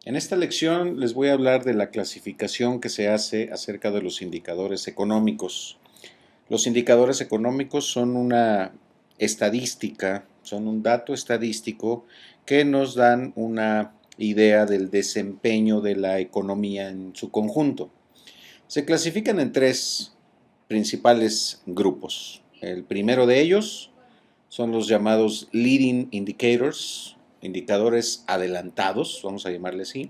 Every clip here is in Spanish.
En esta lección les voy a hablar de la clasificación que se hace acerca de los indicadores económicos. Los indicadores económicos son una estadística, son un dato estadístico que nos dan una idea del desempeño de la economía en su conjunto. Se clasifican en tres principales grupos. El primero de ellos son los llamados leading indicators, indicadores adelantados, vamos a llamarle así.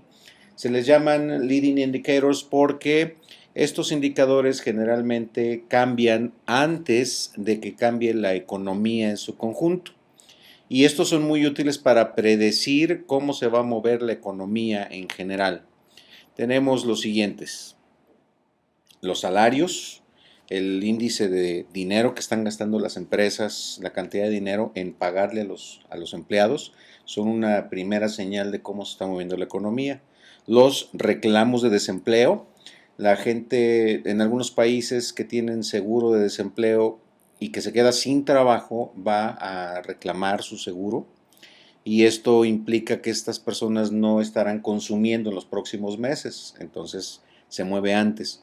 Se les llaman leading indicators porque estos indicadores generalmente cambian antes de que cambie la economía en su conjunto. Y estos son muy útiles para predecir cómo se va a mover la economía en general. Tenemos los siguientes: los salarios, el índice de dinero que están gastando las empresas, la cantidad de dinero en pagarle a los empleados, son una primera señal de cómo se está moviendo la economía. Los reclamos de desempleo, la gente en algunos países que tienen seguro de desempleo y que se queda sin trabajo va a reclamar su seguro, y esto implica que estas personas no estarán consumiendo en los próximos meses, entonces se mueve antes.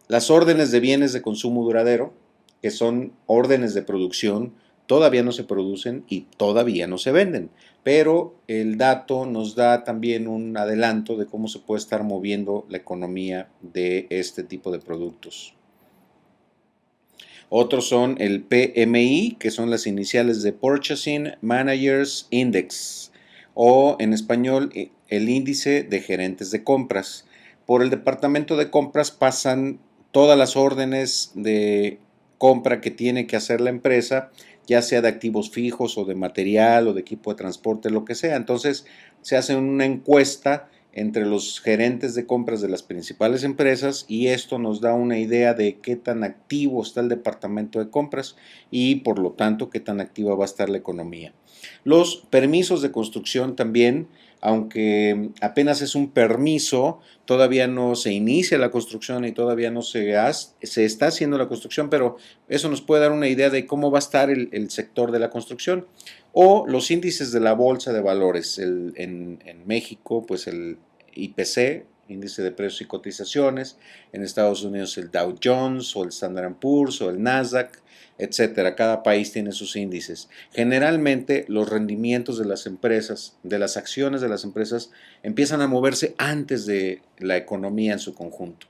Las órdenes de bienes de consumo duradero, que son órdenes de producción, todavía no se producen y todavía no se venden, pero el dato nos da también un adelanto de cómo se puede estar moviendo la economía de este tipo de productos. Otros son el PMI, que son las iniciales de Purchasing Managers Index, o en español el índice de gerentes de compras. Por el departamento de compras pasan todas las órdenes de compra que tiene que hacer la empresa, ya sea de activos fijos o de material o de equipo de transporte, lo que sea. Entonces se hace una encuesta entre los gerentes de compras de las principales empresas, y esto nos da una idea de qué tan activo está el departamento de compras y por lo tanto qué tan activa va a estar la economía. Los permisos de construcción también, aunque apenas es un permiso, todavía no se inicia la construcción y todavía no se está haciendo la construcción, pero eso nos puede dar una idea de cómo va a estar el sector de la construcción. O los índices de la bolsa de valores, en México, pues el IPC, índice de precios y cotizaciones, en Estados Unidos el Dow Jones o el Standard Poor's o el Nasdaq, etcétera. Cada país tiene sus índices. Generalmente los rendimientos de las empresas, de las acciones de las empresas, empiezan a moverse antes de la economía en su conjunto.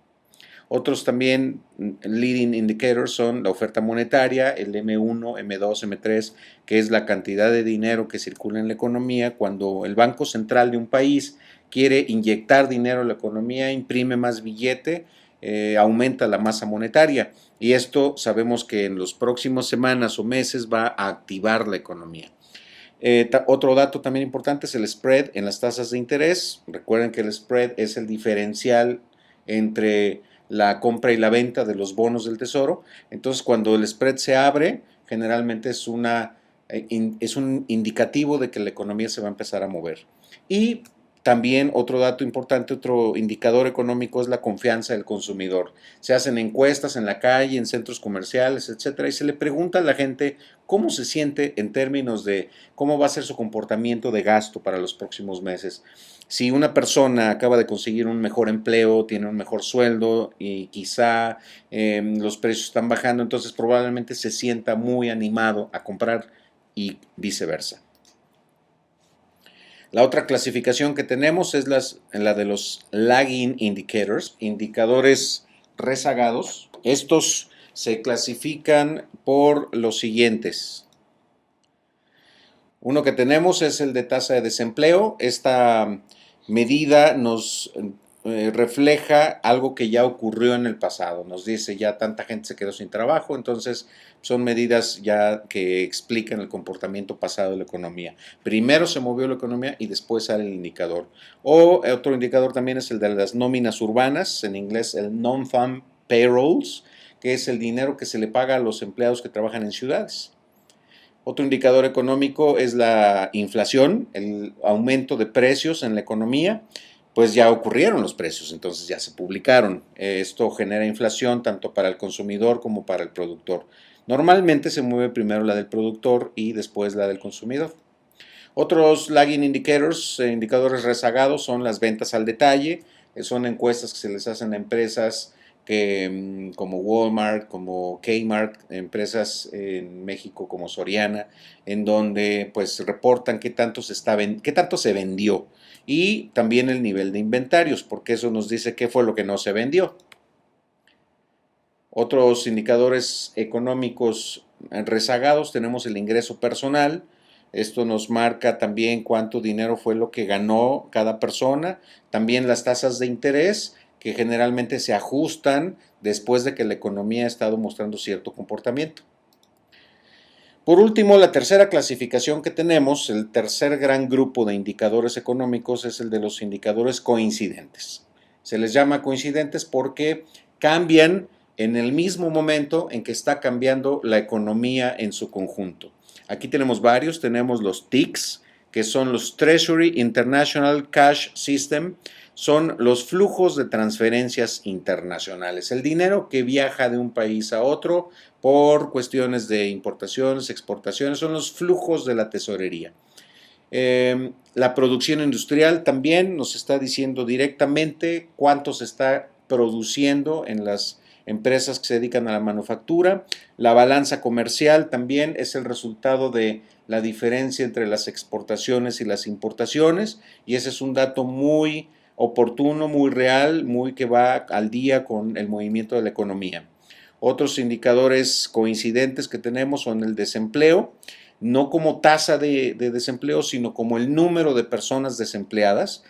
Otros también leading indicators son la oferta monetaria, el M1, M2, M3, que es la cantidad de dinero que circula en la economía. Cuando el Banco Central de un país quiere inyectar dinero a la economía, imprime más billete, aumenta la masa monetaria, y esto sabemos que en las próximas semanas o meses va a activar la economía. Otro dato también importante es el spread en las tasas de interés. Recuerden que el spread es el diferencial entre la compra y la venta de los bonos del tesoro. Entonces, cuando el spread se abre, generalmente es un indicativo de que la economía se va a empezar a mover. Y también otro dato importante, otro indicador económico, es la confianza del consumidor. Se hacen encuestas en la calle, en centros comerciales, etcétera, y se le pregunta a la gente cómo se siente en términos de cómo va a ser su comportamiento de gasto para los próximos meses. Si una persona acaba de conseguir un mejor empleo, tiene un mejor sueldo y quizá los precios están bajando, entonces probablemente se sienta muy animado a comprar, y viceversa. La otra clasificación que tenemos es la de los lagging indicators, indicadores rezagados. Estos se clasifican por los siguientes. Uno que tenemos es el de tasa de desempleo. Esta medida nos refleja algo que ya ocurrió en el pasado. Nos dice ya tanta gente se quedó sin trabajo, entonces son medidas ya que explican el comportamiento pasado de la economía. Primero se movió la economía y después sale el indicador. O otro indicador también es el de las nóminas urbanas, en inglés el non-farm payrolls, que es el dinero que se le paga a los empleados que trabajan en ciudades. Otro indicador económico es la inflación, el aumento de precios en la economía. Pues ya ocurrieron los precios, entonces ya se publicaron. Esto genera inflación tanto para el consumidor como para el productor. Normalmente se mueve primero la del productor y después la del consumidor. Otros lagging indicators, indicadores rezagados, son las ventas al detalle. Son encuestas que se les hacen a empresas como Walmart, como Kmart, empresas en México como Soriana, en donde pues reportan qué tanto se vendió y también el nivel de inventarios, porque eso nos dice qué fue lo que no se vendió. Otros indicadores económicos rezagados, tenemos el ingreso personal. Esto nos marca también cuánto dinero fue lo que ganó cada persona. También las tasas de interés, que generalmente se ajustan después de que la economía ha estado mostrando cierto comportamiento. Por último, la tercera clasificación que tenemos, el tercer gran grupo de indicadores económicos, es el de los indicadores coincidentes. Se les llama coincidentes porque cambian en el mismo momento en que está cambiando la economía en su conjunto. Aquí tenemos varios, tenemos los TICs, que son los Treasury International Cash System, son los flujos de transferencias internacionales, el dinero que viaja de un país a otro por cuestiones de importaciones, exportaciones, son los flujos de la tesorería. La producción industrial también nos está diciendo directamente cuánto se está produciendo en las empresas que se dedican a la manufactura. La balanza comercial también es el resultado de la diferencia entre las exportaciones y las importaciones, y ese es un dato muy oportuno, muy real, muy que va al día con el movimiento de la economía. Otros indicadores coincidentes que tenemos son el desempleo, no como tasa de desempleo, sino como el número de personas desempleadas.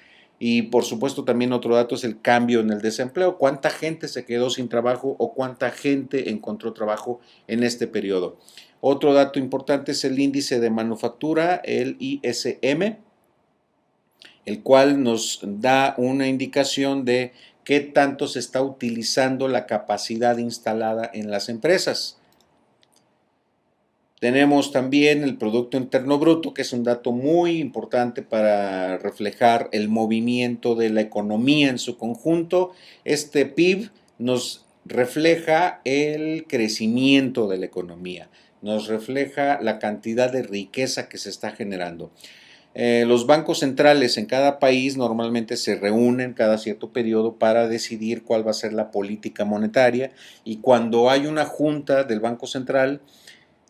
Y por supuesto también otro dato es el cambio en el desempleo, cuánta gente se quedó sin trabajo o cuánta gente encontró trabajo en este periodo. Otro dato importante es el índice de manufactura, el ISM, el cual nos da una indicación de qué tanto se está utilizando la capacidad instalada en las empresas. Tenemos también el Producto Interno Bruto, que es un dato muy importante para reflejar el movimiento de la economía en su conjunto. Este PIB nos refleja el crecimiento de la economía, nos refleja la cantidad de riqueza que se está generando. Los bancos centrales en cada país normalmente se reúnen cada cierto periodo para decidir cuál va a ser la política monetaria, y cuando hay una junta del Banco Central,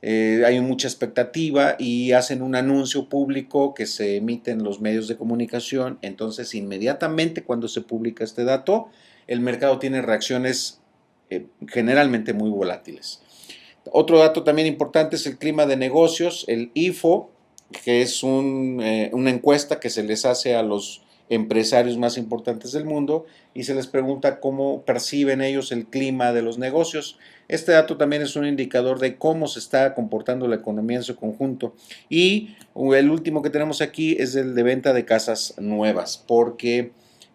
hay mucha expectativa y hacen un anuncio público que se emite en los medios de comunicación. Entonces inmediatamente cuando se publica este dato, el mercado tiene reacciones generalmente muy volátiles. Otro dato también importante es el clima de negocios, el IFO, que es una encuesta que se les hace a los empresarios más importantes del mundo y se les pregunta cómo perciben ellos el clima de los negocios. Este dato también es un indicador de cómo se está comportando la economía en su conjunto. Y el último que tenemos aquí es el de venta de casas nuevas, porque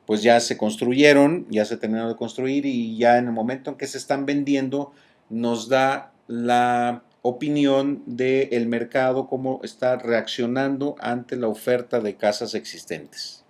pues ya se construyeron, ya se terminaron de construir, y ya en el momento en que se están vendiendo nos da la opinión del mercado, cómo está reaccionando ante la oferta de casas existentes.